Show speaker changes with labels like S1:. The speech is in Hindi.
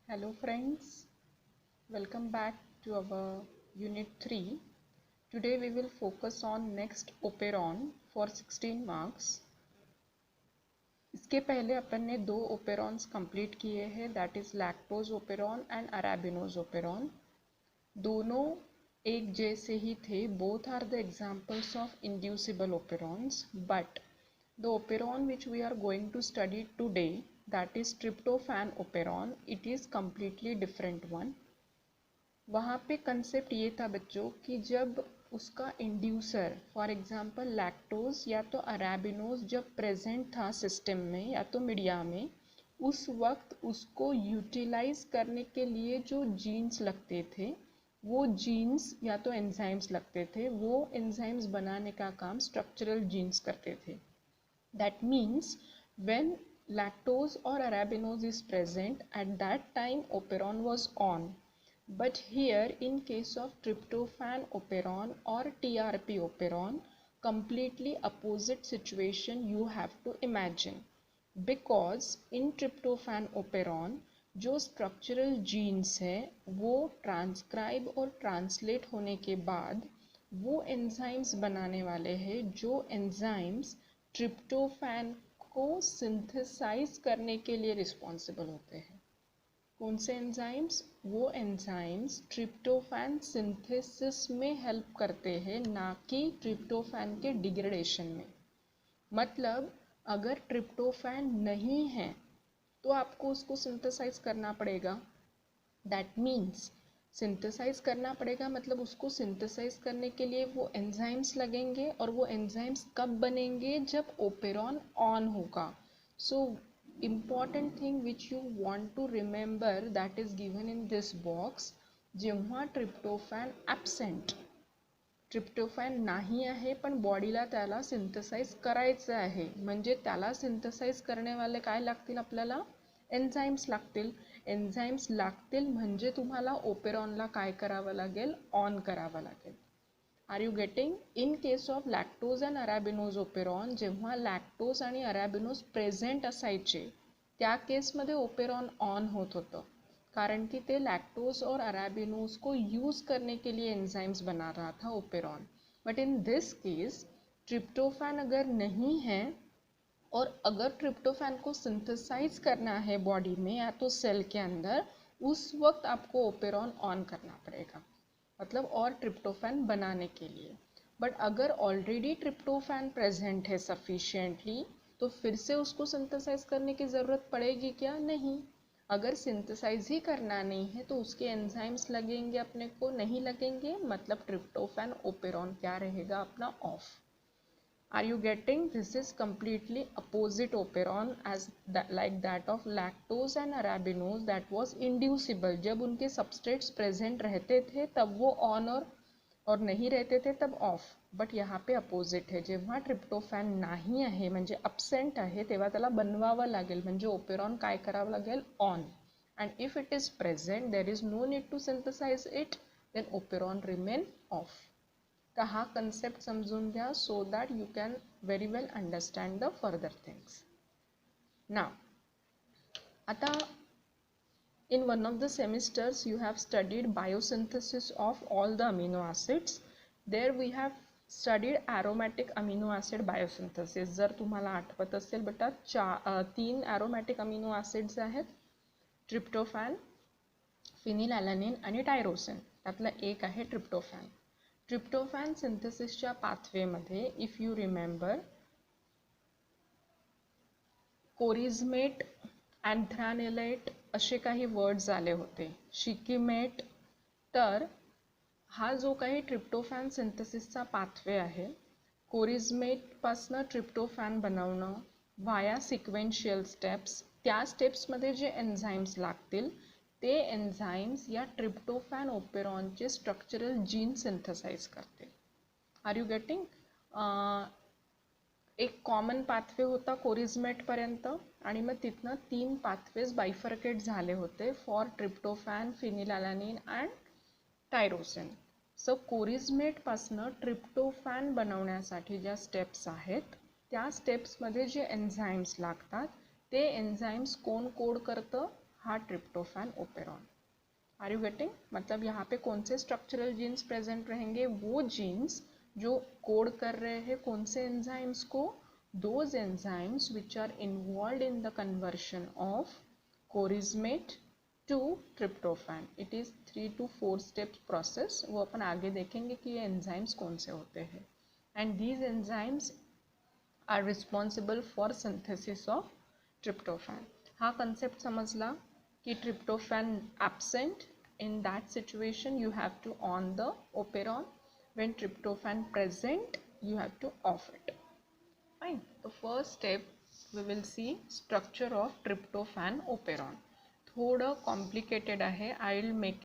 S1: Hello friends, welcome back to our unit 3. Today we will focus on next operon for 16 marks. इसके पहले अपन ने दो operons complete किए हैं, that is lactose operon and arabinose operon. दोनों एक जैसे ही थे, both are the examples of inducible operons, but the operon which we are going to study today, that is tryptophan operon, it is completely different one. वहाँ पे कंसेप्ट ये था बच्चों कि जब उसका इंड्यूसर फॉर एग्जांपल लैक्टोज या तो अरेबिनोज जब प्रेजेंट था सिस्टम में या तो मीडिया में, उस वक्त उसको यूटिलाइज करने के लिए जो जीन्स लगते थे वो जीन्स या तो एंजाइम्स लगते थे, वो एंजाइम्स बनाने का काम स्ट्रक्चरल जीन्स करते थे. That means when lactose or arabinose is present, at that time operon was on. But here in case of tryptophan operon or TRP operon, completely opposite situation you have to imagine, because in tryptophan operon जो स्ट्रक्चरल जीन्स है वो ट्रांसक्राइब और ट्रांसलेट होने के बाद वो एंजाइम्स बनाने वाले हैं जो एंजाइम्स ट्रिप्टोफैन को सिंथेसाइज करने के लिए रिस्पॉन्सिबल होते हैं. कौन से एंजाइम्स? वो एंजाइम्स ट्रिप्टोफैन सिंथेसिस में हेल्प करते हैं, ना कि ट्रिप्टोफैन के डिग्रेडेशन में. मतलब अगर ट्रिप्टोफैन नहीं है तो आपको उसको सिंथेसाइज करना पड़ेगा. दैट मीन्स सिंथेसाइज करना पड़ेगा मतलब उसको सिंथेसाइज करने के लिए वो एंजाइम्स लगेंगे, और वो एंजाइम्स कब बनेंगे? जब ओपेरॉन ऑन होगा. सो important thing which you want to remember, that is given in this box, जेव्हा ट्रिप्टोफॅन ॲब्सेंट, ट्रिप्टोफॅन नाही आहे पण बॉडीला त्याला सिंथेसाइज करायचं आहे, म्हणजे त्याला सिंथेसाइज करण्यावाले काय लागतील? आपल्याला एन्झाइम्स लागतील. एन्झाइम्स लागतील म्हणजे तुम्हाला ओपेरॉनला काय करावं लागेल? ऑन करावं लागेल. Are you getting? In case of lactose and arabinose operon, जेव्हा लॅक्टोज आणि अरॅबिनोज प्रेझेंट असायचे त्या केसमध्ये ओपेरॉन ऑन होत होतं, कारण कि ते लैक्टोज और अरैबिनोज को यूज़ करने के लिए एंजाइम्स बना रहा था operon. But in this case tryptophan अगर नहीं है और अगर ट्रिप्टोफैन को सिंथेसाइज करना है बॉडी में या तो सेल के अंदर, उस वक्त आपको ओपेरॉन ऑन करना पड़ेगा, मतलब और ट्रिप्टोफैन बनाने के लिए. बट अगर ऑलरेडी ट्रिप्टोफैन प्रेजेंट है सफिशिएंटली तो फिर से उसको सिंथेसाइज करने की ज़रूरत पड़ेगी क्या? नहीं. अगर सिंथेसाइज ही करना नहीं है तो उसके एंजाइम्स लगेंगे, अपने को नहीं लगेंगे, मतलब ट्रिप्टोफैन ओपेरॉन क्या रहेगा? अपना off. Are you getting? This is completely opposite operon as like that of lactose and arabinose that was inducible. जब उनके सबस्ट्रेट्स प्रेजेंट रहते थे तब वो ऑन और नहीं रहते थे तब ऑफ. बट यहाँ पे अपोजिट है, जेव्हा ट्रिप्टोफॅन नाही आहे म्हणजे अब्सेंट आहे तेव्हा त्याला बनवावं लागेल, म्हणजे ओपेरॉन काय करावं लागेल? On. And if it is present there is no need to synthesize it, then operon remain off. तर हा कन्सेप्ट समजून घ्या so that you can very well understand the further things. नाव आता in one of the semesters you have studied biosynthesis of all the amino acids. There we have studied aromatic amino acid biosynthesis. जर तुम्हाला आठवत असेल बेटा 3 aromatic amino acids आहेत, ट्रिप्टोफॅन, फिनिलॅलॅनिन आणि टायरोसिन. त्यातलं एक आहे ट्रिप्टोफॅन. ट्रिप्टोफॅन सिंथेसिसच्या पाथवेमध्ये if you remember chorismate, anthranilate असे काही वर्ड्स आले होते, शिकीमेट. तर हा जो काही ट्रिप्टोफॅन सिंथेसिसचा पाथवे आहे, कोरिझमेटपासनं ट्रिप्टोफॅन बनवणं व्हाया सिक्वेन्शियल स्टेप्स, त्या स्टेप्समध्ये जे एन्झाइम्स लागतील ते एन्झाइम्स या ट्रिप्टोफॅन ओपेरॉनचे स्ट्रक्चरल जीन सिंथेसाइज करतील. Are you getting? एक कॉमन पाथवे होता कोरिझमेटपर्यंत आणि मग तिथनं 3 पाथवेज बायफर्केट झाले होते for tryptophan, phenylalanine and tyrosine. So कोरिझमेटपासनं ट्रिप्टोफॅन बनवण्यासाठी ज्या स्टेप्स आहेत त्या स्टेप्समध्ये जे एन्झाइम्स लागतात ते एन्झाइम्स कोण कोड करतं? हा tryptophan operon. Are you getting? मतलब यहाँ पे कौन से स्ट्रक्चरल जीन्स प्रेजेंट रहेंगे? वो जीन्स जो कोड कर रहे हैं कौन से एंजाइम्स को? Those enzymes which are involved in the conversion of chorismate to tryptophan. It is 3 to 4 steps process, वो अपन आगे देखेंगे कि ये एंजाइम्स कौन से होते हैं। And these enzymes are responsible for synthesis of tryptophan. हाँ कंसेप्ट समझला कि tryptophan absent, in that situation you have to on the operon. When tryptophan present you have to off it. Fine. The first step we will see structure of tryptophan operon. थोड़ा complicated आहे. I will make